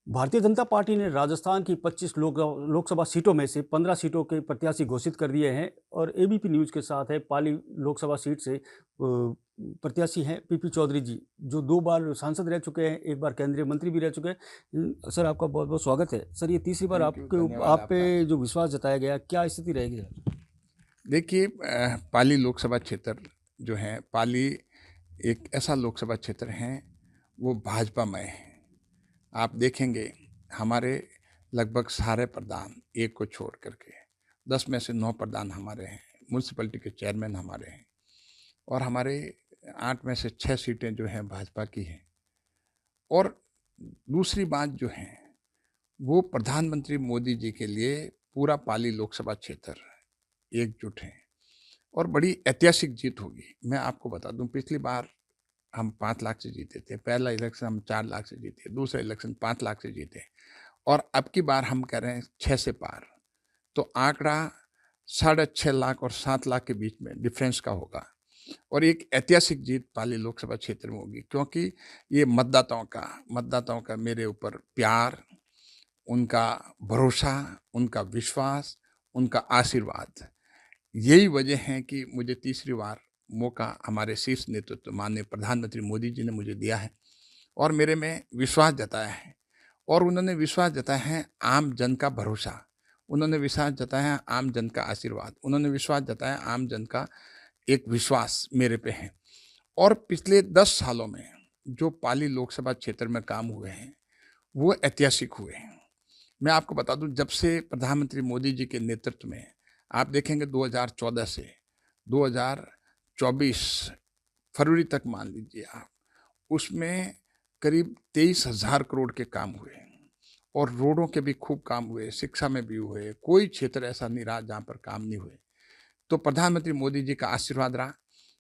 Bharatiya Janata party ने राजस्थान की 25 लोकसभा सीटों में से 15 सीटों के प्रत्याशी घोषित कर दिए हैं और एबीपी न्यूज़ के साथ है पाली लोकसभा सीट से प्रत्याशी हैं पीपी चौधरी जी, जो 2 बार सांसद रह चुके हैं, 1 बार केंद्रीय मंत्री भी रह चुके हैं। सर, आपका बहुत-बहुत स्वागत है। सर, ये तीसरी बार थैंक यू, धन्यवाद आप आपका। पे जो विश्वास जताया गया, क्या स्थिति रहेगी सर? देखिए, पाली लोकसभा क्षेत्र जो है, पाली एक ऐसा लोकसभा क्षेत्र है, वो भाजपामय है। आप देखेंगे हमारे लगभग सारे प्रधान, एक को छोड़ करके 10 में से 9 प्रधान हमारे हैं, म्युनिसिपैलिटी के चेयरमैन हमारे हैं और हमारे 8 में से 6 सीटें जो हैं भाजपा की हैं। और दूसरी बात जो है, वो प्रधानमंत्री मोदी जी के लिए पूरा पाली लोकसभा क्षेत्र एकजुट है और बड़ी ऐतिहासिक जीत होगी। मैं आपको बता दूं, पिछली बार हम 5 लाख से जीते थे, पहला इलेक्शन हम 4 लाख से जीते, दूसरा इलेक्शन 5 लाख से जीते और अब की बार हम कह रहे हैं 6 से पार। तो आंकड़ा 6.5 लाख और 7 लाख के बीच में डिफरेंस का होगा और एक ऐतिहासिक जीत पाली लोकसभा क्षेत्र में होगी, क्योंकि ये मतदाताओं का मेरे ऊपर प्यार, उनका भरोसा, उनका विश्वास, उनका आशीर्वाद, यही वजह है कि मुझे तीसरी बार मौका हमारे शीर्ष नेतृत्व माननीय प्रधानमंत्री मोदी जी ने मुझे दिया है और मेरे में विश्वास जताया है। और उन्होंने विश्वास जताया है आम जन का भरोसा, उन्होंने विश्वास जताया है आम जन का आशीर्वाद, उन्होंने विश्वास जताया आम जन का एक विश्वास मेरे पे है। और पिछले 10 सालों में जो पाली लोकसभा क्षेत्र में काम हुए हैं, वो ऐतिहासिक हुए हैं। मैं आपको बता दूं, जब से प्रधानमंत्री मोदी जी के नेतृत्व में आप देखेंगे 2014 से 2024 फरवरी तक मान लीजिए आप, उसमें करीब 23,000 करोड़ के काम हुए और रोडों के भी खूब काम हुए, शिक्षा में भी हुए, कोई क्षेत्र ऐसा नहीं रहा जहाँ पर काम नहीं हुए। तो प्रधानमंत्री मोदी जी का आशीर्वाद रहा,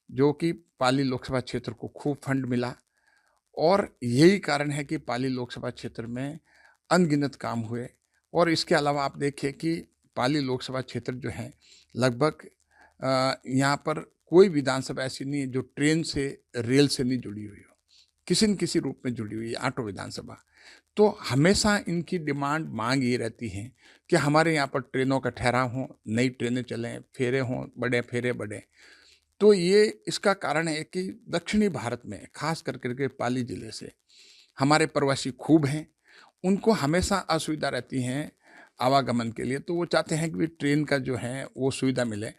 जो कि पाली लोकसभा क्षेत्र को खूब फंड मिला और यही कारण है कि पाली लोकसभा क्षेत्र में अनगिनत काम हुए। और इसके अलावा आप देखिए कि पाली लोकसभा क्षेत्र जो है, लगभग यहाँ पर कोई विधानसभा ऐसी नहीं है जो ट्रेन से, रेल से नहीं जुड़ी हुई हो, किसी न किसी रूप में जुड़ी हुई है, आटो विधानसभा। तो हमेशा इनकी डिमांड, मांग ये रहती है कि हमारे यहाँ पर ट्रेनों का ठहराव हो, नई ट्रेनें चलें, फेरे हों, बड़े फेरे बढ़े। तो ये इसका कारण है कि दक्षिणी भारत में, खास करके पाली जिले से हमारे प्रवासी खूब हैं, उनको हमेशा असुविधा रहती है आवागमन के लिए, तो वो चाहते हैं कि ट्रेन का जो है वो सुविधा मिले।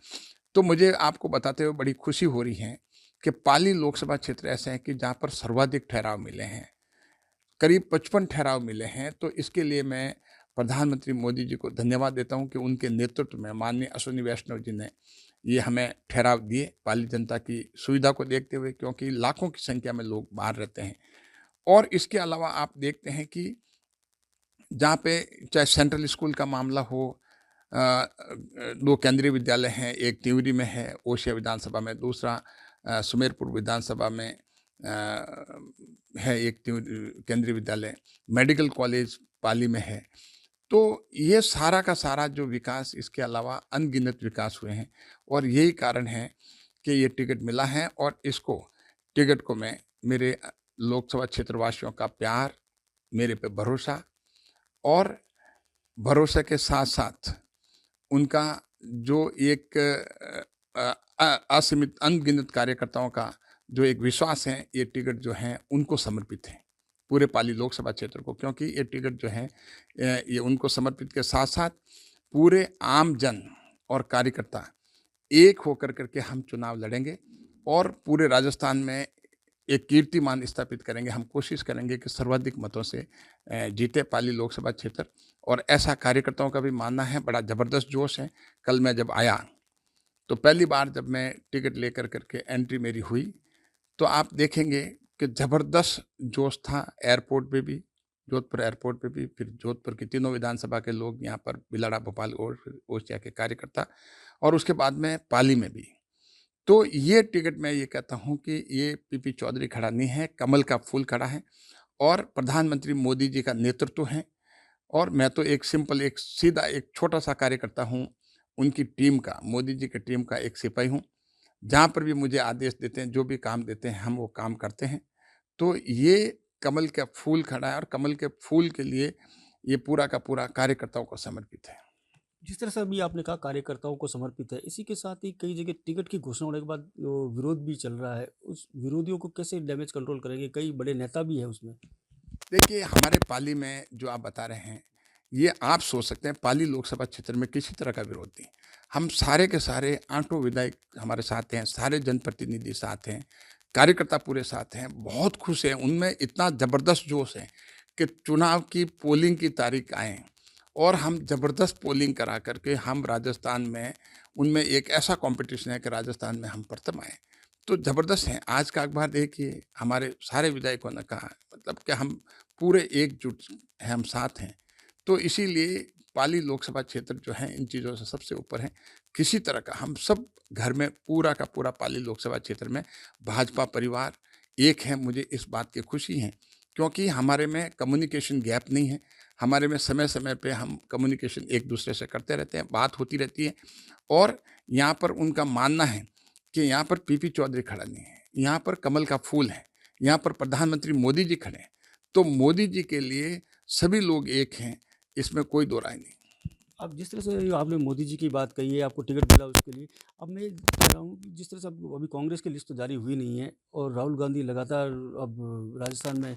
तो मुझे आपको बताते हुए बड़ी खुशी हो रही है कि पाली लोकसभा क्षेत्र ऐसे है कि जहाँ पर सर्वाधिक ठहराव मिले हैं, करीब 55 ठहराव मिले हैं। तो इसके लिए मैं प्रधानमंत्री मोदी जी को धन्यवाद देता हूँ कि उनके नेतृत्व में माननीय अश्विनी वैष्णव जी ने ये हमें ठहराव दिए पाली जनता की सुविधा को देखते हुए, क्योंकि लाखों की संख्या में लोग बाहर रहते हैं। और इसके अलावा आप देखते हैं कि जहाँ पे चाहे सेंट्रल स्कूल का मामला हो, 2 केंद्रीय विद्यालय हैं, एक तिवरी में है ओसिया विधानसभा में, दूसरा सुमेरपुर विधानसभा में है एक केंद्रीय विद्यालय, मेडिकल कॉलेज पाली में है। तो ये सारा का सारा जो विकास, इसके अलावा अनगिनत विकास हुए हैं और यही कारण है कि ये टिकट मिला है। और इसको टिकट को मैं, मेरे लोकसभा क्षेत्रवासियों का प्यार, मेरे पे भरोसा और भरोसे के साथ साथ उनका जो एक असीमित अनगिनत कार्यकर्ताओं का जो एक विश्वास है, ये टिकट जो है उनको समर्पित है, पूरे पाली लोकसभा क्षेत्र को। क्योंकि ये टिकट जो है ये उनको समर्पित के साथ साथ पूरे आम जन और कार्यकर्ता एक होकर करके हम चुनाव लड़ेंगे और पूरे राजस्थान में एक कीर्तिमान स्थापित करेंगे। हम कोशिश करेंगे कि सर्वाधिक मतों से जीते पाली लोकसभा क्षेत्र। और ऐसा कार्यकर्ताओं का भी मानना है, बड़ा ज़बरदस्त जोश है। कल मैं जब आया तो पहली बार जब मैं टिकट लेकर करके एंट्री मेरी हुई, तो आप देखेंगे कि ज़बरदस्त जोश था एयरपोर्ट पे भी, जोधपुर एयरपोर्ट पे भी, फिर जोधपुर की तीनों विधानसभा के लोग यहाँ पर, बिलाड़ा, भोपाल और ओसिया के कार्यकर्ता, और उसके बाद में पाली में भी। तो ये टिकट मैं ये कहता हूँ कि ये पीपी चौधरी खड़ा नहीं है, कमल का फूल खड़ा है और प्रधानमंत्री मोदी जी का नेतृत्व है। और मैं तो एक सिंपल, एक सीधा, एक छोटा सा कार्यकर्ता हूँ, उनकी टीम का, मोदी जी की टीम का एक सिपाही हूँ। जहाँ पर भी मुझे आदेश देते हैं, जो भी काम देते हैं, हम वो काम करते हैं। तो ये कमल का फूल खड़ा है और कमल के फूल के लिए ये पूरा का पूरा कार्यकर्ताओं को समर्पित है। जिस तरह से अभी आपने कहा कार्यकर्ताओं को समर्पित है, इसी के साथ ही कई जगह टिकट की घोषणा होने के बाद विरोध भी चल रहा है। उस विरोधियों को कैसे डैमेज कंट्रोल करेंगे? कई बड़े नेता भी हैं उसमें। देखिए, हमारे पाली में जो आप बता रहे हैं, ये आप सोच सकते हैं पाली लोकसभा क्षेत्र में किसी तरह का विरोध नहीं। हम सारे के सारे आठों विधायक हमारे साथ हैं, सारे जनप्रतिनिधि साथ हैं, कार्यकर्ता पूरे साथ हैं, बहुत खुश हैं। उनमें इतना ज़बरदस्त जोश है कि चुनाव की पोलिंग की तारीख आए और हम ज़बरदस्त पोलिंग करा करके हम राजस्थान में उनमें एक ऐसा कॉम्पिटिशन है कि राजस्थान में हम प्रथम आए। तो ज़बरदस्त हैं। आज का अखबार देखिए, हमारे सारे विधायकों ने कहा मतलब कि हम पूरे एकजुट हैं, हम साथ हैं। तो इसीलिए पाली लोकसभा क्षेत्र जो है इन चीज़ों से सबसे ऊपर है। किसी तरह का हम सब घर में पूरा का पूरा पाली लोकसभा क्षेत्र में भाजपा परिवार एक है। मुझे इस बात की खुशी है क्योंकि हमारे में कम्युनिकेशन गैप नहीं है। हमारे में समय-समय पे हम कम्युनिकेशन एक-दूसरे से करते रहते हैं, बात होती रहती है और यहाँ पर उनका मानना है कि यहाँ पर पीपी चौधरी खड़ा नहीं है, यहाँ पर कमल का फूल है, यहाँ पर प्रधानमंत्री मोदी जी खड़े हैं। तो मोदी जी के लिए सभी लोग एक हैं, इसमें कोई दो राय नहीं। अब जिस तरह से आपने मोदी जी की बात कही है, आपको टिकट मिला उसके लिए। अब मैं कह रहा हूँ कि जिस तरह से अब अभी कांग्रेस की लिस्ट तो जारी हुई नहीं है और राहुल गांधी लगातार अब राजस्थान में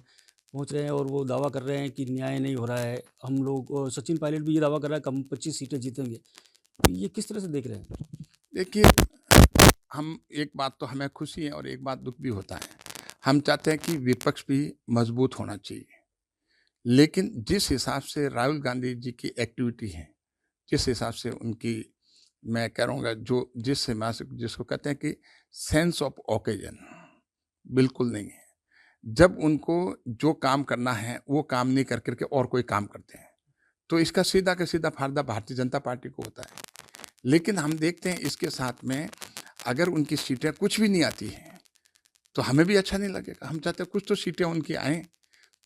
पहुंच रहे हैं और वो दावा कर रहे हैं कि न्याय नहीं हो रहा है। हम लोग और सचिन पायलट भी ये दावा कर रहा है कि हम 25 सीटें जीतेंगे। तो ये किस तरह से देख रहे हैं? देखिए, हम एक बात तो हमें खुशी है और एक बात दुःख भी होता है। हम चाहते हैं कि विपक्ष भी मजबूत होना चाहिए। लेकिन जिस हिसाब से राहुल गांधी जी की एक्टिविटी है, जिस हिसाब से उनकी मैं कह रहूँगा जो जिस हिसाब से जिसको कहते हैं कि सेंस ऑफ ओकेजन बिल्कुल नहीं है। जब उनको जो काम करना है, वो काम नहीं कर कर के और कोई काम करते हैं। तो इसका सीधा का सीधा फ़ायदा भारतीय जनता पार्टी को होता है। लेकिन हम देखते हैं इसके साथ में अगर उनकी सीटें कुछ भी नहीं आती हैं, तो हमें भी अच्छा नहीं लगेगा। हम चाहते हैं कुछ तो सीटें उनकी आएँ।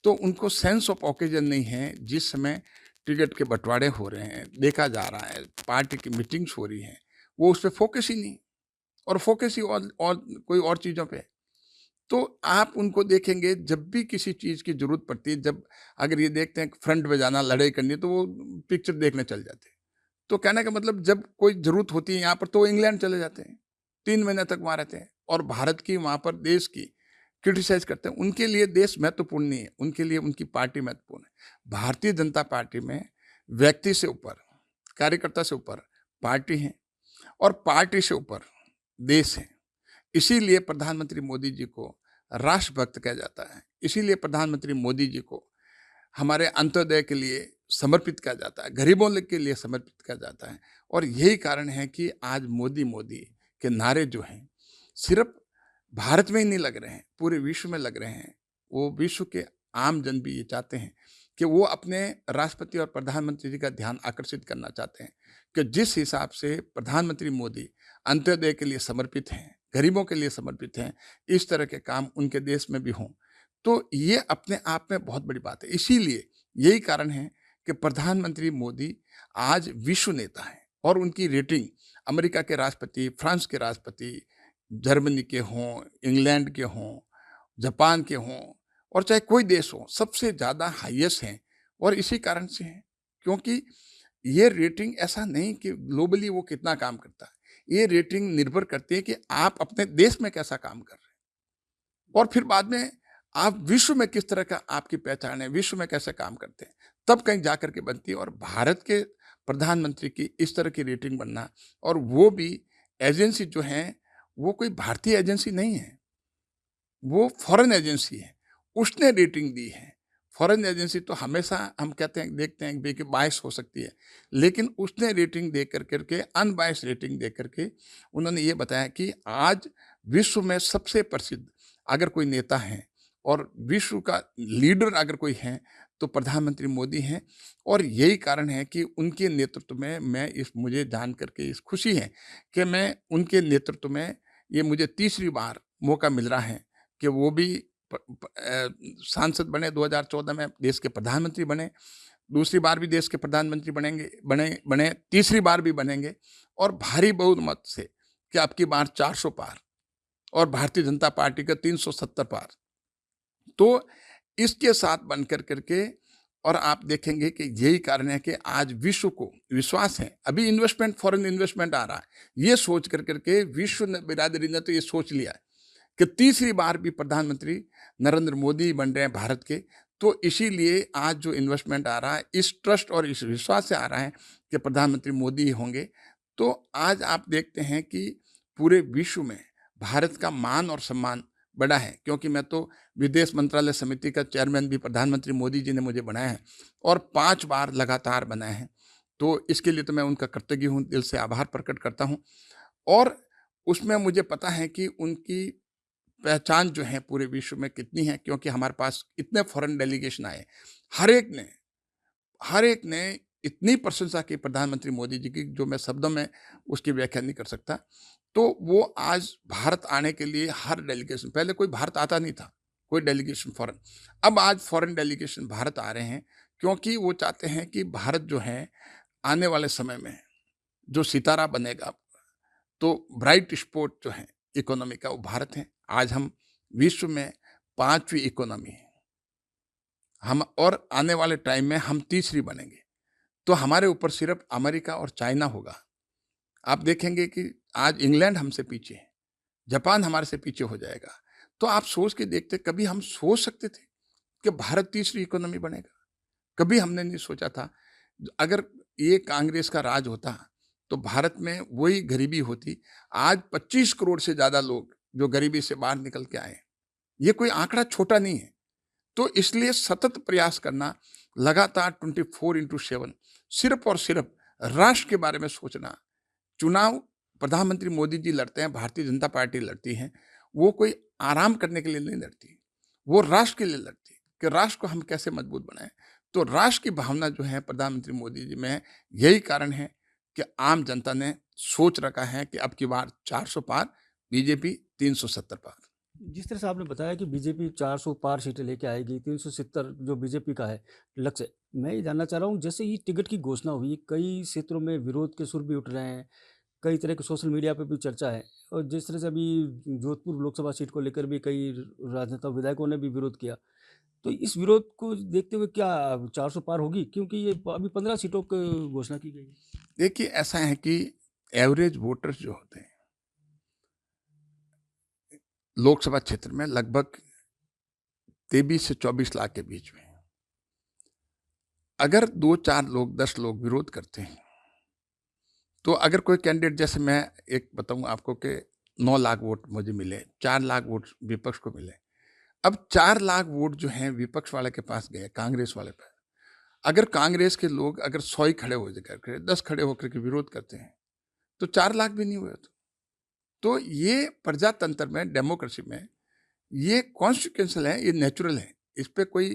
तो उनको सेंस ऑफ ओकेजन नहीं है। जिस समय टिकट के बँटवारे हो रहे हैं, देखा जा रहा है, पार्टी की मीटिंग्स हो रही हैं, वो उस पे फ़ोकस ही नहीं और फ़ोकस ही और कोई और चीज़ों पे है। तो आप उनको देखेंगे जब भी किसी चीज़ की ज़रूरत पड़ती है, जब अगर ये देखते हैं कि फ्रंट में जाना, लड़ाई करनी है, तो वो पिक्चर देखने चल जाते हैं। तो कहने का मतलब जब कोई ज़रूरत होती है यहाँ पर तो वो इंग्लैंड चले जाते हैं। 3 महीने तक वहाँ रहते हैं और भारत की वहाँ पर देश की क्रिटिसाइज़ करते हैं। उनके लिए देश महत्वपूर्ण नहीं है, उनके लिए उनकी पार्टी महत्वपूर्ण है। भारतीय जनता पार्टी में व्यक्ति से ऊपर, कार्यकर्ता से ऊपर पार्टी है और पार्टी से ऊपर देश है। इसीलिए प्रधानमंत्री मोदी जी को राष्ट्रभक्त कहा जाता है। इसीलिए प्रधानमंत्री मोदी जी को हमारे अंत्योदय के लिए समर्पित किया जाता है, गरीबों के लिए समर्पित किया जाता है। और यही कारण है कि आज मोदी मोदी के नारे जो हैं सिर्फ भारत में ही नहीं लग रहे हैं, पूरे विश्व में लग रहे हैं। वो विश्व के आम जन भी ये चाहते हैं कि वो अपने राष्ट्रपति और प्रधानमंत्री जी का ध्यान आकर्षित करना चाहते हैं कि जिस हिसाब से प्रधानमंत्री मोदी अंत्योदय के लिए समर्पित हैं, गरीबों के लिए समर्पित हैं, इस तरह के काम उनके देश में भी हों। तो ये अपने आप में बहुत बड़ी बात है। इसीलिए यही कारण है कि प्रधानमंत्री मोदी आज विश्व नेता हैं और उनकी रेटिंग अमेरिका के राष्ट्रपति, फ्रांस के राष्ट्रपति, जर्मनी के हों, इंग्लैंड के हों, जापान के हों और चाहे कोई देश हो, सबसे ज़्यादा हाईएस्ट हैं और इसी कारण से हैं क्योंकि ये रेटिंग ऐसा नहीं कि ग्लोबली वो कितना काम करता है। ये रेटिंग निर्भर करती है कि आप अपने देश में कैसा काम कर रहे हैं और फिर बाद में आप विश्व में किस तरह का आपकी पहचान है, विश्व में कैसे काम करते हैं, तब कहीं जाकर के बनती है। और भारत के प्रधानमंत्री की इस तरह की रेटिंग बनना और वो भी एजेंसी जो हैं, वो कोई भारतीय एजेंसी नहीं है, वो फॉरेन एजेंसी है, उसने रेटिंग दी है। फॉरेन एजेंसी तो हमेशा हम कहते हैं देखते हैं कि बायस हो सकती है, लेकिन उसने रेटिंग दे कर के अनबायस रेटिंग दे करके उन्होंने ये बताया कि आज विश्व में सबसे प्रसिद्ध अगर कोई नेता है और विश्व का लीडर अगर कोई है तो प्रधानमंत्री मोदी हैं। और यही कारण है कि उनके नेतृत्व में मैं इस मुझे जान करके इस खुशी है कि मैं उनके नेतृत्व में ये मुझे तीसरी बार मौका मिल रहा है कि वो भी सांसद बने, 2014 में देश के प्रधानमंत्री बने, दूसरी बार भी देश के प्रधानमंत्री बने, तीसरी बार भी बनेंगे और भारी बहुमत से कि अब की बार 400 पार और भारतीय जनता पार्टी का 370 पार। तो इसके साथ बनकर करके, और आप देखेंगे कि यही कारण है कि आज विश्व को विश्वास है, अभी इन्वेस्टमेंट, फॉरेन इन्वेस्टमेंट आ रहा है, ये सोच कर करके विश्व बिरादरी ने तो ये सोच लिया है कि तीसरी बार भी प्रधानमंत्री नरेंद्र मोदी बन रहे हैं भारत के। तो इसीलिए आज जो इन्वेस्टमेंट आ रहा है, इस ट्रस्ट और इस विश्वास से आ रहा है कि प्रधानमंत्री मोदी ही होंगे। तो आज आप देखते हैं कि पूरे विश्व में भारत का मान और सम्मान बड़ा है, क्योंकि मैं तो विदेश मंत्रालय समिति का चेयरमैन भी प्रधानमंत्री मोदी जी ने मुझे बनाया है, और 5 बार लगातार बनाए हैं। तो इसके लिए तो मैं उनका कृतज्ञ हूँ, दिल से आभार प्रकट करता हूँ। और उसमें मुझे पता है कि उनकी पहचान जो है पूरे विश्व में कितनी है, क्योंकि हमारे पास इतने फॉरेन डेलीगेशन आए, हर एक ने हर एक ने इतनी प्रशंसा की प्रधानमंत्री मोदी जी की, जो मैं शब्दों में उसकी व्याख्या नहीं कर सकता। तो वो आज भारत आने के लिए हर डेलीगेशन, पहले कोई भारत आता नहीं था, कोई डेलीगेशन फॉरेन, अब आज फॉरेन डेलीगेशन भारत आ रहे हैं, क्योंकि वो चाहते हैं कि भारत जो है आने वाले समय में जो सितारा बनेगा, तो ब्राइट स्पॉट जो है इकोनॉमी का, वो भारत है। आज हम विश्व में 5वीं इकोनॉमी है हम, और आने वाले टाइम में हम तीसरी बनेंगे। तो हमारे ऊपर सिर्फ अमेरिका और चाइना होगा। आप देखेंगे कि आज इंग्लैंड हमसे पीछे है, जापान हमारे से पीछे हो जाएगा। तो आप सोच के देखते, कभी हम सोच सकते थे कि भारत तीसरी इकोनॉमी बनेगा? कभी हमने नहीं सोचा था। अगर ये कांग्रेस का राज होता तो भारत में वही गरीबी होती। आज 25 करोड़ से ज़्यादा लोग जो गरीबी से बाहर निकल के आए हैं, ये कोई आंकड़ा छोटा नहीं है। तो इसलिए सतत प्रयास करना, लगातार 24/7 सिर्फ और सिर्फ राष्ट्र के बारे में सोचना। चुनाव प्रधानमंत्री मोदी जी लड़ते हैं, भारतीय जनता पार्टी लड़ती है, वो कोई आराम करने के लिए नहीं लड़ती, वो राष्ट्र के लिए लड़ती है कि राष्ट्र को हम कैसे मजबूत बनाएं। तो राष्ट्र की भावना जो है प्रधानमंत्री मोदी जी में है। यही कारण है कि आम जनता ने सोच रखा है कि अब की बार 400 पार, बीजेपी 370 पार। जिस तरह से आपने बताया कि बीजेपी 400 पार सीटें लेके आएगी, 370 जो बीजेपी का है लक्ष्य, मैं ये जानना चाह रहा हूँ, जैसे ही टिकट की घोषणा हुई, कई क्षेत्रों में विरोध के सुर भी उठ रहे हैं, कई तरह के सोशल मीडिया पे भी चर्चा है, और जिस तरह से अभी जोधपुर लोकसभा सीट को लेकर भी कई राजनेता विधायकों ने भी विरोध किया, तो इस विरोध को देखते हुए क्या 400 पार होगी? क्योंकि ये अभी 15 सीटों की घोषणा की गई है। देखिए, ऐसा है कि एवरेज वोटर्स जो होते हैं लोकसभा क्षेत्र में, लगभग 23 से 24 लाख के बीच में, अगर 2-4 लोग, 10 लोग विरोध करते हैं, तो अगर कोई कैंडिडेट, जैसे मैं एक बताऊं आपको कि 9 लाख वोट मुझे मिले, 4 लाख वोट विपक्ष को मिले। अब 4 लाख वोट जो हैं विपक्ष वाले के पास गए, कांग्रेस वाले पे। अगर कांग्रेस के लोग अगर 100 ही खड़े हो जाकर, 10 खड़े होकर के विरोध करते हैं, तो 4 लाख भी नहीं हुए। तो ये प्रजातंत्र में, डेमोक्रेसी में, ये कॉन्स्टिट्यूशनल है, ये नेचुरल है। इस पे कोई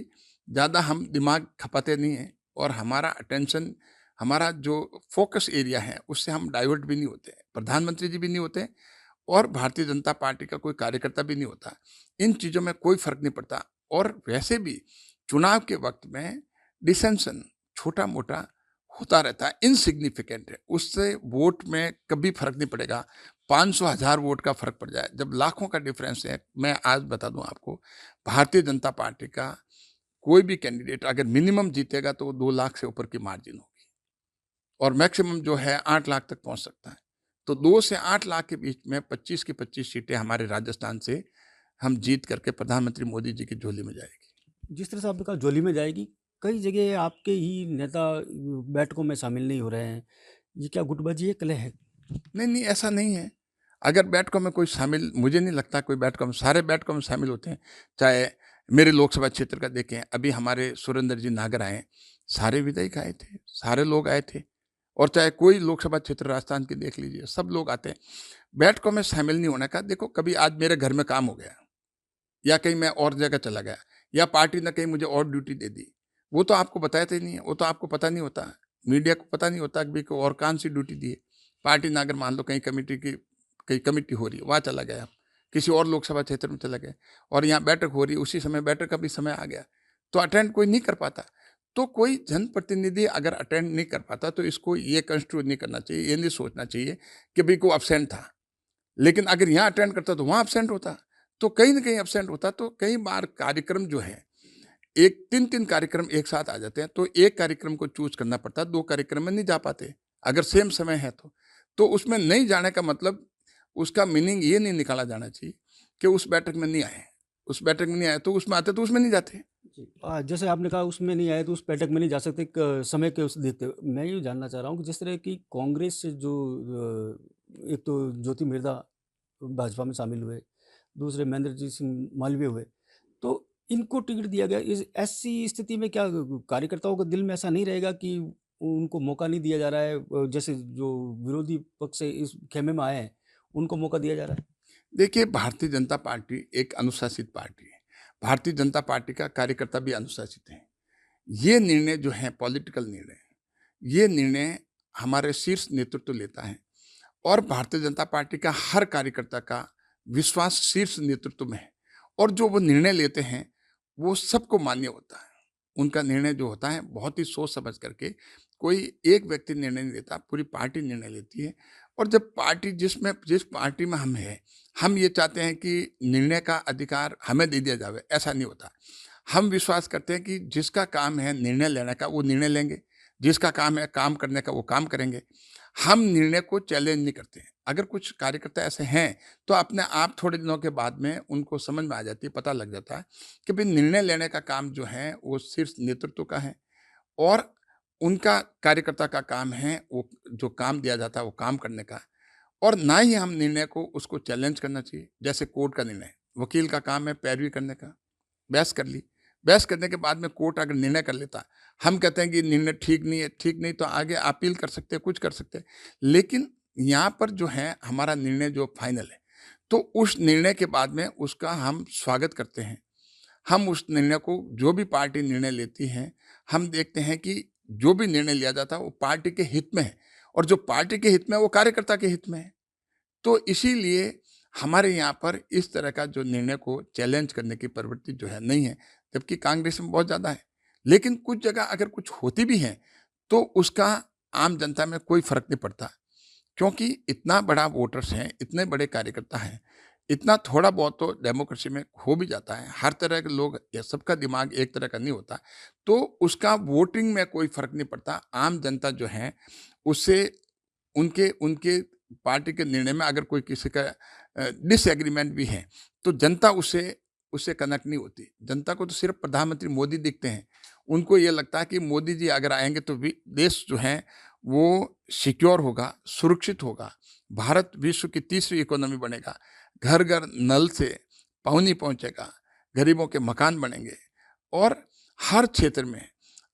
ज़्यादा हम दिमाग खपाते नहीं हैं, और हमारा अटेंशन, हमारा जो फोकस एरिया है, उससे हम डाइवर्ट भी नहीं होते। प्रधानमंत्री जी भी नहीं होते, और भारतीय जनता पार्टी का कोई कार्यकर्ता भी नहीं होता। इन चीज़ों में कोई फर्क नहीं पड़ता। और वैसे भी चुनाव के वक्त में डिसेंशन छोटा मोटा होता रहता है, इनसिग्निफिकेंट है, उससे वोट में कभी फर्क नहीं पड़ेगा। 500,000 वोट का फर्क पड़ जाए, जब लाखों का डिफरेंस है। मैं आज बता दूं आपको, भारतीय जनता पार्टी का कोई भी कैंडिडेट अगर मिनिमम जीतेगा तो 2 लाख से ऊपर की मार्जिन होगी, और मैक्सिमम जो है 8 लाख तक पहुंच सकता है। तो 2 से 8 लाख के बीच में 25 की 25 सीटें हमारे राजस्थान से हम जीत करके प्रधानमंत्री मोदी जी की झोली में जाएगी। जिस तरह से आपने कहा झोली में जाएगी, कई जगह आपके ही नेता बैठकों में शामिल नहीं हो रहे हैं, ये क्या गुटबाजी है, कलह है? नहीं नहीं, ऐसा नहीं है। अगर बैठकों में कोई शामिल, मुझे नहीं लगता कोई बैठकों में, सारे बैठकों में शामिल होते हैं। चाहे मेरे लोकसभा क्षेत्र का देखें, अभी हमारे सुरेंद्र जी नागर आए, सारे विधायक आए थे, सारे लोग आए थे। और चाहे कोई लोकसभा क्षेत्र राजस्थान की देख लीजिए, सब लोग आते हैं। बैठकों में शामिल नहीं होने का, देखो, कभी आज मेरे घर में काम हो गया, या कहीं मैं और जगह चला गया, या पार्टी ने कहीं मुझे और ड्यूटी दे दी, वो तो आपको बताते ही नहीं है, वो तो आपको पता नहीं होता, मीडिया को पता नहीं होता कि और कौन सी ड्यूटी दी है। पार्टी ने अगर मान लो कहीं कमिटी हो रही है, वहाँ चला गया, किसी और लोकसभा क्षेत्र में चला गया, और यहाँ बैठक हो रही है, उसी समय बैठक का भी समय आ गया, तो अटेंड कोई नहीं कर पाता। तो कोई जनप्रतिनिधि अगर अटेंड नहीं कर पाता, तो इसको ये कंस्ट्रूज नहीं करना चाहिए, ये नहीं सोचना चाहिए कि भाई को एब्सेंट था। लेकिन अगर यहाँ अटेंड करता तो वहाँ एब्सेंट होता, तो कहीं ना कहीं एब्सेंट होता। तो कई बार कार्यक्रम जो है एक 3-3 कार्यक्रम एक साथ आ जाते हैं, तो एक कार्यक्रम को चूज़ करना पड़ता है, 2 कार्यक्रम में नहीं जा पाते, अगर सेम समय है तो। तो उसमें नहीं जाने का मतलब उसका मीनिंग ये नहीं निकाला जाना चाहिए कि उस बैठक में नहीं आए, उस बैठक में नहीं आए, तो उसमें आते तो उसमें नहीं जाते। जैसे आपने कहा उसमें नहीं आए तो उस बैठक में नहीं जा सकते समय के उस देखते हुए मैं ये जानना चाह रहा हूँ कि जिस तरह की कांग्रेस से जो एक तो ज्योति मिर्धा भाजपा में शामिल हुए, दूसरे महेंद्रजीत सिंह मालवीय हुए, तो इनको टिकट दिया गया। इस ऐसी स्थिति में क्या कार्यकर्ताओं के दिल में ऐसा नहीं रहेगा कि उनको मौका नहीं दिया जा रहा है, जैसे जो विरोधी पक्ष से इस खेमे में आए हैं उनको मौका दिया जा रहा है? देखिए, भारतीय जनता पार्टी एक अनुशासित पार्टी है। भारतीय जनता पार्टी का कार्यकर्ता भी अनुशासित है। ये निर्णय जो है पॉलिटिकल निर्णय है। ये निर्णय हमारे शीर्ष नेतृत्व लेता है और भारतीय जनता पार्टी का हर कार्यकर्ता का विश्वास शीर्ष नेतृत्व में है और जो वो निर्णय लेते हैं, वो सबको मान्य होता है। उनका निर्णय जो होता है बहुत ही सोच समझ करके, कोई एक व्यक्ति निर्णय नहीं लेता, पूरी पार्टी निर्णय लेती है। और जब पार्टी जिस पार्टी में हम हैं, हम ये चाहते हैं कि निर्णय का अधिकार हमें दे दिया जावे, ऐसा नहीं होता। हम विश्वास करते हैं कि जिसका काम है निर्णय लेने का, वो निर्णय लेंगे, जिसका काम है काम करने का, वो काम करेंगे। हम निर्णय को चैलेंज नहीं करते हैं। अगर कुछ कार्यकर्ता ऐसे हैं, तो अपने आप थोड़े दिनों के बाद में उनको समझ में आ जाती है, पता लग जाता है कि भाई निर्णय लेने का काम जो है, वो शीर्ष नेतृत्व का है और उनका कार्यकर्ता का काम है, वो जो काम दिया जाता है, वो काम करने का। और ना ही हम निर्णय को उसको चैलेंज करना चाहिए। जैसे कोर्ट का निर्णय, वकील का काम है पैरवी करने का, बहस कर ली, बहस करने के बाद में कोर्ट अगर निर्णय कर लेता, हम कहते हैं कि निर्णय ठीक नहीं है, ठीक नहीं तो आगे अपील कर सकते हैं, कुछ कर सकते हैं। लेकिन यहाँ पर जो है हमारा निर्णय जो फाइनल है, तो उस निर्णय के बाद में उसका हम स्वागत करते हैं। हम उस निर्णय को, जो भी पार्टी निर्णय लेती है, हम देखते हैं कि जो भी निर्णय लिया जाता है वो पार्टी के हित में है और जो पार्टी के हित में है वो कार्यकर्ता के हित में है। तो इसीलिए हमारे यहाँ पर इस तरह का जो निर्णय को चैलेंज करने की प्रवृत्ति जो है नहीं है, जबकि कांग्रेस में बहुत ज़्यादा है। लेकिन कुछ जगह अगर कुछ होती भी है, तो उसका आम जनता में कोई फ़र्क नहीं पड़ता, क्योंकि इतना बड़ा वोटर्स हैं, इतने बड़े कार्यकर्ता हैं, इतना थोड़ा बहुत तो डेमोक्रेसी में हो भी जाता है। हर तरह के लोग, या सबका दिमाग एक तरह का नहीं होता, तो उसका वोटिंग में कोई फ़र्क नहीं पड़ता। आम जनता जो है, उससे उनके उनके पार्टी के निर्णय में अगर कोई किसी का डिसएग्रीमेंट भी है, तो जनता उससे कनेक्ट नहीं होती। जनता को तो सिर्फ प्रधानमंत्री मोदी दिखते हैं। उनको ये लगता है कि मोदी जी अगर आएँगे तो देश जो है वो सिक्योर होगा, सुरक्षित होगा। भारत विश्व की तीसरी इकोनॉमी बनेगा, घर-घर नल से पानी पहुँचेगा, गरीबों के मकान बनेंगे और हर क्षेत्र में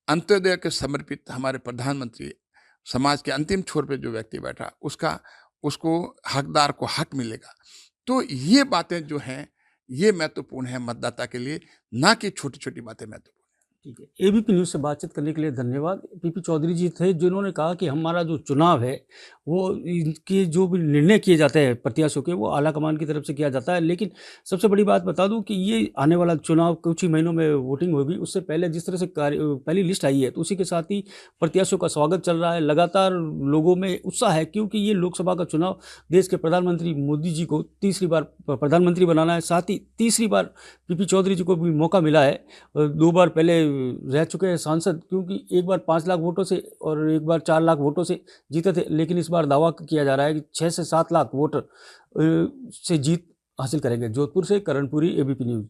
अंत्योदय के समर्पित हमारे प्रधानमंत्री, समाज के अंतिम छोर पे जो व्यक्ति बैठा, उसको हकदार को हक मिलेगा। तो ये बातें जो हैं, ये महत्वपूर्ण है मतदाता के लिए, ना कि छोटी-छोटी बातें महत्वपूर्ण हैं। ठीक है। एबीपी न्यूज़ से बातचीत करने के लिए धन्यवाद। पीपी चौधरी जी थे जिन्होंने कहा कि हमारा जो चुनाव है, वो इनके जो भी निर्णय किए जाते हैं प्रत्याशियों के, वो आलाकमान की तरफ से किया जाता है। लेकिन सबसे बड़ी बात बता दूं कि ये आने वाला चुनाव कुछ ही महीनों में वोटिंग होगी, उससे पहले जिस तरह से पहली लिस्ट आई है, तो उसी के साथ ही प्रत्याशियों का स्वागत चल रहा है। लगातार लोगों में उत्साह है, क्योंकि ये लोकसभा का चुनाव देश के प्रधानमंत्री मोदी जी को तीसरी बार प्रधानमंत्री बनाना है। साथ ही तीसरी बार पीपी चौधरी जी को भी मौका मिला है। 2 बार पहले रह चुके हैं सांसद, क्योंकि एक बार 5 लाख वोटों से और एक बार 4 लाख वोटों से जीते थे। लेकिन इस बार दावा किया जा रहा है कि 6 से 7 लाख वोटर से जीत हासिल करेंगे। जोधपुर से करणपुरी, एबीपी न्यूज़।